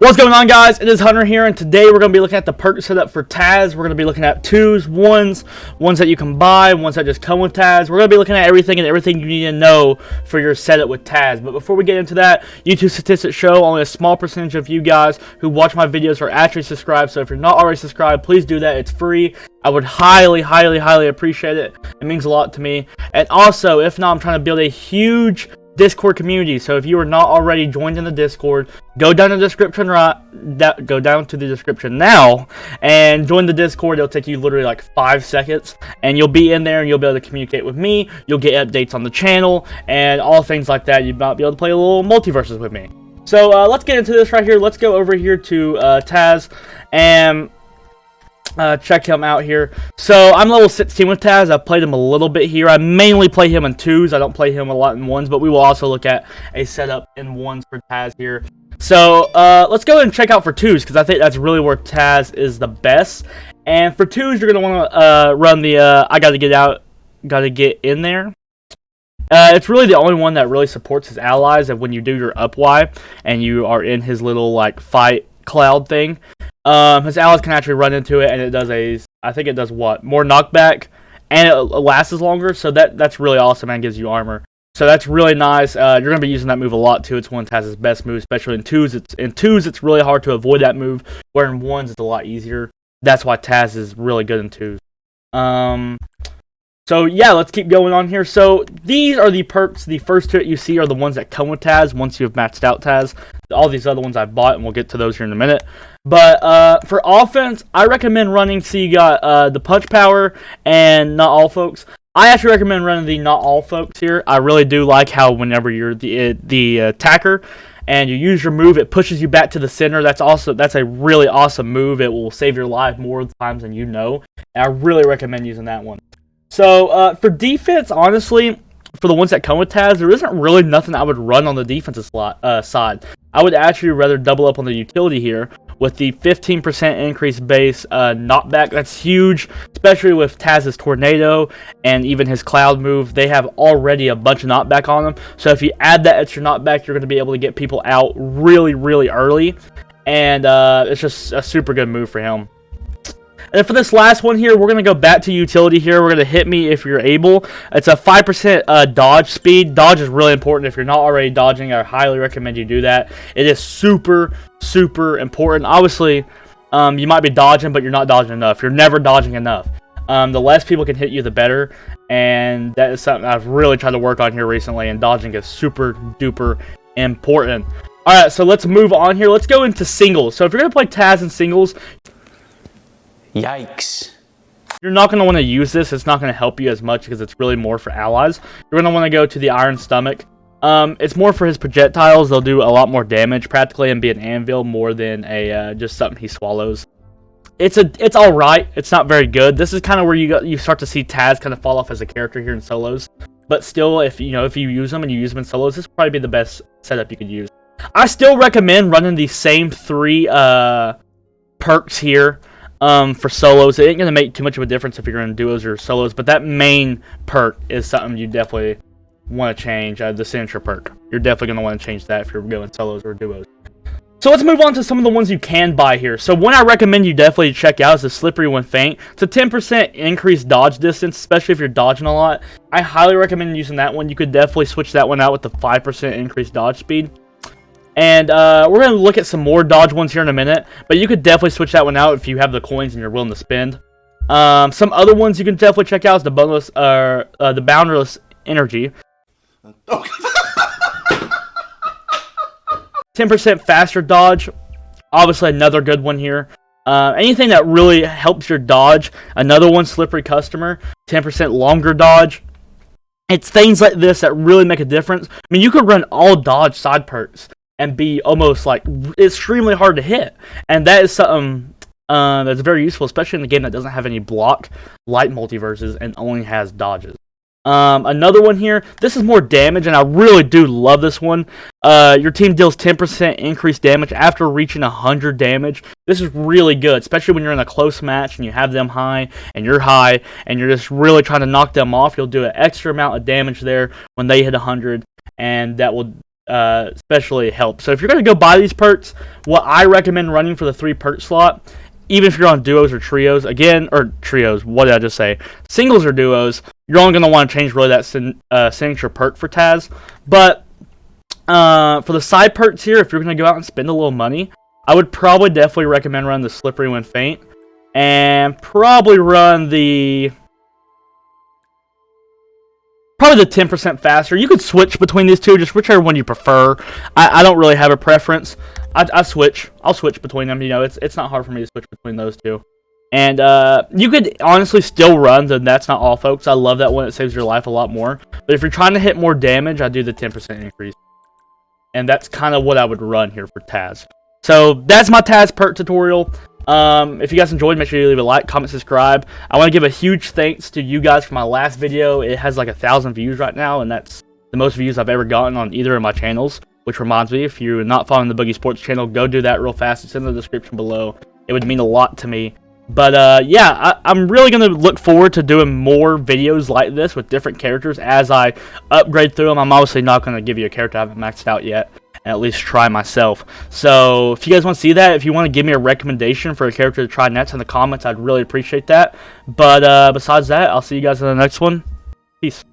What's going on, guys? It is Hunter here, and today we're going to be looking at the perk setup for TAZ. We're going to be looking at twos, ones that you can buy, ones that just come with TAZ. We're going to be looking at everything you need to know for your setup with TAZ. But before we get into that, YouTube statistics show only a small percentage of you guys who watch my videos are actually subscribed. So if you're not already subscribed, please do that. It's free. I would highly appreciate it. It means a lot to me. And also, if not, I'm trying to build a huge Discord community. So if you are not already joined in the Discord, go down to the description go down to the description now and join the Discord. It'll take you literally like 5 seconds and you'll be in there and you'll be able to communicate with me. You'll get updates on the channel and all things like that. You might be able to play a little multiverses with me. So let's get into this right here. Let's go over here to TAZ and check him out here. So I'm level 16 with TAZ. I've played him a little bit here. I mainly play him in twos. I don't play him a lot in ones, but we will also look at a setup in ones for TAZ here. So let's go and check out for twos, because I think that's really where TAZ is the best. And for twos, you're gonna want to run the I gotta get in there. It's really the only one that really supports his allies. And when you do your up Y and you are in his little like fight cloud thing, his allies can actually run into it, and it does I think it does what? More knockback, and it lasts longer, so that's really awesome and gives you armor. So that's really nice. You're going to be using that move a lot too. It's one of TAZ's best moves, especially in twos. It's really hard to avoid that move, where in ones it's a lot easier. That's why TAZ is really good in twos. So yeah, let's keep going on here. So these are the perks. The first two that you see are the ones that come with TAZ once you've maxed out TAZ. All these other ones I've bought, and we'll get to those here in a minute. But for offense, I recommend running, so you got the punch power and not all folks. I actually recommend running the not all folks here. I really do like how whenever you're the attacker and you use your move, it pushes you back to the center. That's a really awesome move. It will save your life more times than you know. And I really recommend using that one. So for defense, honestly, for the ones that come with TAZ, there isn't really nothing I would run on the defensive side. I would actually rather double up on the utility here with the 15% increase base knockback. That's huge, especially with TAZ's tornado and even his cloud move. They have already a bunch of knockback on them. So if you add that extra knockback, you're going to be able to get people out really early. And it's just a super good move for him. And for this last one here, we're going to go back to utility here. We're going to hit me if you're able. It's a 5% dodge speed. Dodge is really important. If you're not already dodging, I highly recommend you do that. It is super important. Obviously, you might be dodging, but you're not dodging enough. You're never dodging enough. The less people can hit you, the better. And that is something I've really tried to work on here recently. And dodging is super duper important. Alright, so let's move on here. Let's go into singles. So if you're going to play TAZ in singles, yikes. You're not going to want to use this. It's not going to help you as much because it's really more for allies. You're going to want to go to the Iron Stomach. It's more for his projectiles. They'll do a lot more damage practically and be an anvil more than a just something he swallows. It's alright. It's not very good. This is kind of where you start to see TAZ kind of fall off as a character here in solos. But still, if you use them and you use them in solos, this would probably be the best setup you could use. I still recommend running the same 3 perks here. For solos. It ain't going to make too much of a difference if you're in duos or solos, but that main perk is something you definitely want to change, the signature perk. You're definitely going to want to change that if you're going solos or duos. So let's move on to some of the ones you can buy here. So one I recommend you definitely check out is the Slippery When Faint. It's a 10% increased dodge distance, especially if you're dodging a lot. I highly recommend using that one. You could definitely switch that one out with the 5% increased dodge speed. And we're going to look at some more dodge ones here in a minute, but you could definitely switch that one out if you have the coins and you're willing to spend. Some other ones you can definitely check out is the Boundless Energy. 10% faster dodge, obviously another good one here. Anything that really helps your dodge, another one, Slippery Customer, 10% longer dodge. It's things like this that really make a difference. I mean, you could run all dodge side perks and be almost like extremely hard to hit, and that is something that's very useful, especially in the game that doesn't have any block like multiverses and only has dodges. Another one here, this is more damage, and I really do love this one. Your team deals 10% increased damage after reaching 100 damage. This is really good, especially when you're in a close match and you have them high and you're high and you're just really trying to knock them off. You'll do an extra amount of damage there when they hit 100, and that will especially help. So if you're going to go buy these perks, what I recommend running for the 3 perk slot, even if you're on duos or trios, again, or trios, what did I just say? Singles or duos, you're only going to want to change really that signature perk for TAZ. But for the side perks here, if you're going to go out and spend a little money, I would probably definitely recommend running the Slippery When Faint. And probably run the 10% faster. You could switch between these two, just whichever one you prefer. I don't really have a preference. I'll switch between them. You know, it's not hard for me to switch between those two. And you could honestly still run the That's Not All, folks. I love that one. It saves your life a lot more. But if you're trying to hit more damage, I do the 10% increase. And that's kind of what I would run here for TAZ. So that's my TAZ perk tutorial. If you guys enjoyed, make sure you leave a like, comment, subscribe. I want to give a huge thanks to you guys for my last video. It has like 1,000 views right now, and that's the most views I've ever gotten on either of my channels. Which reminds me, if you're not following the Boogie Sports channel, go do that real fast. It's in the description below. It would mean a lot to me. But yeah, I'm really going to look forward to doing more videos like this with different characters as I upgrade through them. I'm obviously not going to give you a character I haven't maxed out yet, and at least try myself. So if you guys want to see that, if you want to give me a recommendation for a character to try next in the comments, I'd really appreciate that. But besides that, I'll see you guys in the next one. Peace.